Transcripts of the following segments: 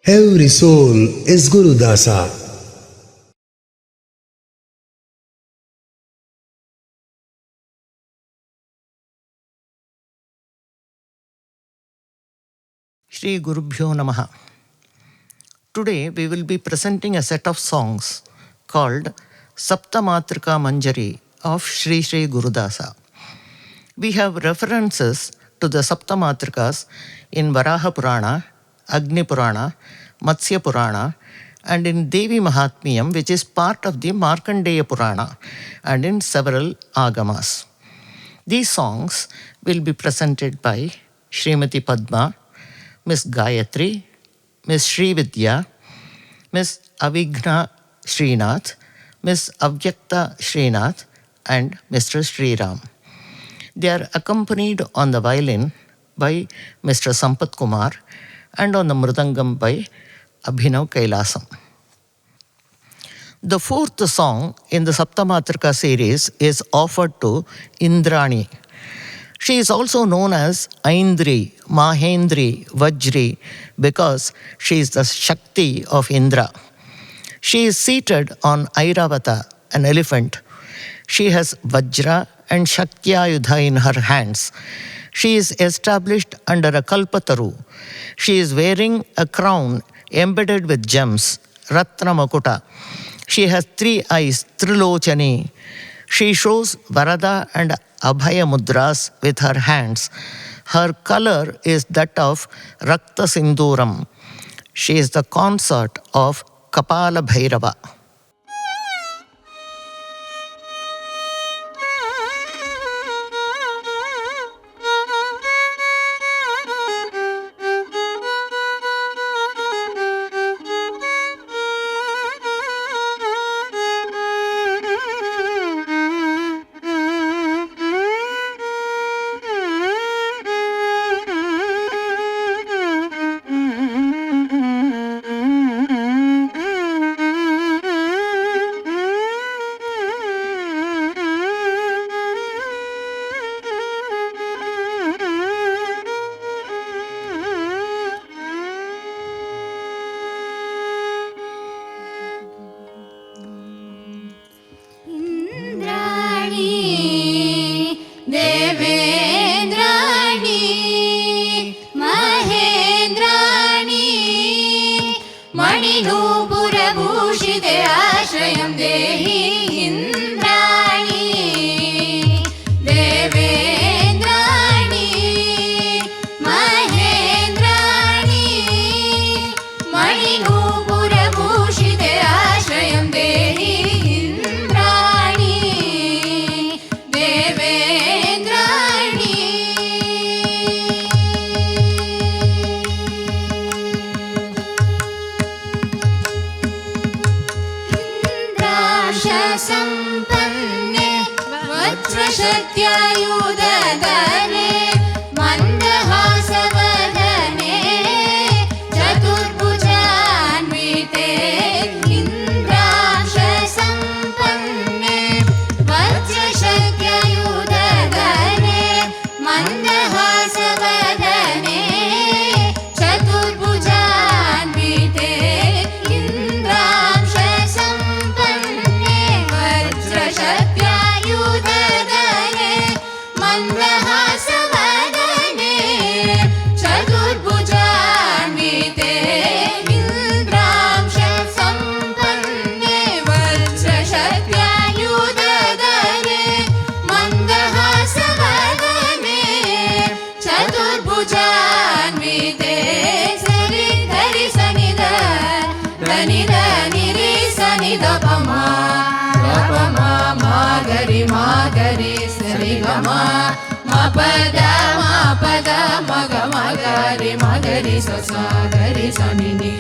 Every soul is Guru Dasa. Shri Gurubhyo Namaha. Today we will be presenting a set of songs called Saptamatrika Manjari of Shri Shri Gurudasa. We have references to the Saptamatrikas in Varaha Purana, Agni Purana, Matsya Purana, and in Devi Mahatmyam, which is part of the Markandeya Purana, and in several Agamas. These songs will be presented by Srimati Padma, Miss Gayatri, Miss Srividya, Miss Avigna Srinath, Miss Avyakta Srinath, and Mr. Sriram. They are accompanied on the violin by Mr. Sampath Kumar and on the mridangam by Abhinav Kailasam. The fourth song in the Saptamatrika series is offered to Indrani. She is also known as Aindri, Mahendri, Vajri because she is the Shakti of Indra. She is seated on Airavata, an elephant. She has Vajra and Shakyayudha in her hands. She is established under a Kalpataru. She is wearing a crown embedded with gems, Ratna Makuta. She has 3 eyes, Trilochani. She shows Varada and Abhaya Mudras with her hands. Her color is that of Rakta Sinduram. She is the consort of Kapala Bhairava. मणिनूपुरभूषिते आश्रयं देहि इन्द्राणि देवेन्द्राणि महेन्द्राणि मणिनूपुरभूषिते आश्रयं देहि इन्द्राणि देवेन्द्राणि सम्पन्ने वज्रशक्त्यायुधधरे मन्दहासवदने चतुर्भुजान्विते इन्द्रांशसम्पन्ने वज्रशक्त्यायुधधरे मन्दहासवदने चतुर्भुजान्विते शक्त्यायुधधरे मन्दहासवदने चतुर्भुजान्विते इन्द्रांशसम्पन्ने वज्रशक्त्यायुधधरे मन्दहासवदने चतुर्भुजान्विते सरि धरि सनिध धनि धनि रि सनिध पमा मागरि मागरि सरि गमा मपद मग मगरि मगरि सा गरि सनि नि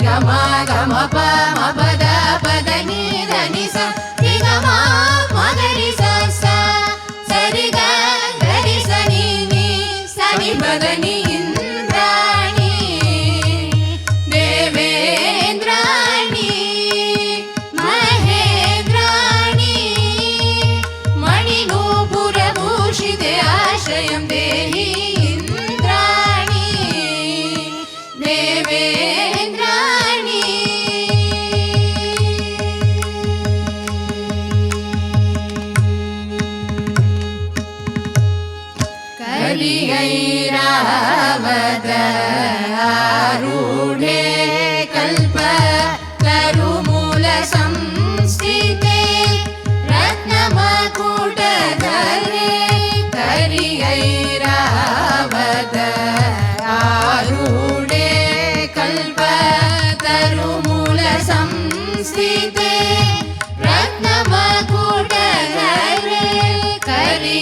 गमा गम प मपद पदनि धनि सा गमा मगरि सा सरि ग गरि सनि नि सनि पदनि इन्द्राणि देवेन्द्राणि मणिनूपुरभूषिते आश्रयं देहि इन्द्राणि देवेन्द्राणि संस्थिते रत्नमकुटधरे करिगैरावतारूढे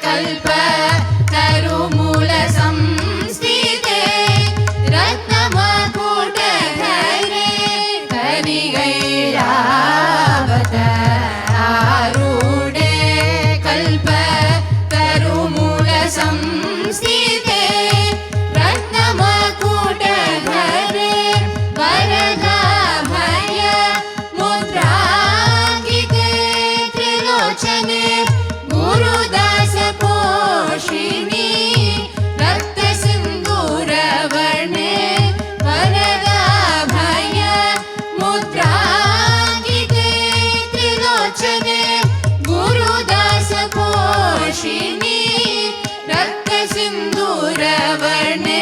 कल्पतरुमूलसंस्थिते रत्नमकुटधरे करिगैरावतारूढे कल्पतरुमूलसंस्थिते रत्नमकुटधरे वरदाभय मुद्राङ्किते त्रिलोचने गुरुदासपोषिणि रक्तसिन्दूरवर्णे वरदाभय मुद्राङ्किते त्रिलोचने गुरुदासपोषिणि रक्तसिन्दूरवर्णे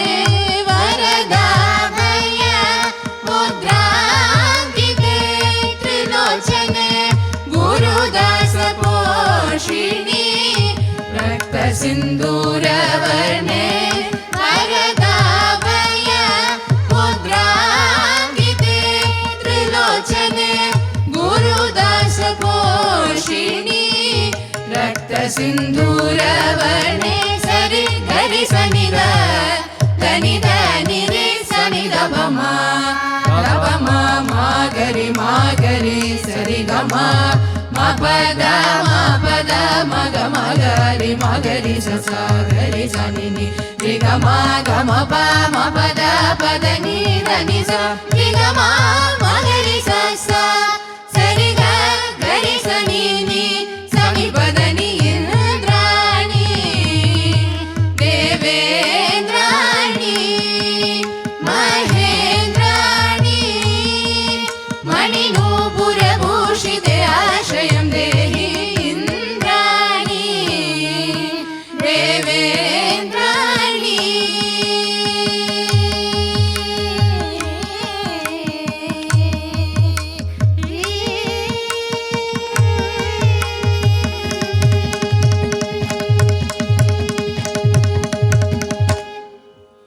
वरदाभय मुद्राङ्किते त्रिलोचने गुरुदासपोषिणि रक्तसिन्दूरवर्णे वरदाभय मुद्राङ्किते त्रिलोचने गुरुदासपोषिणि रक्तसिन्दूरवर्णे सरि गरि सनिद धनि धनि रे सनिद भमा गमा मा गरि सरि गमा मा पद मगरि स गरि सनि नि रि गमा गम प म पद नि धनि स रि गमा मगरि स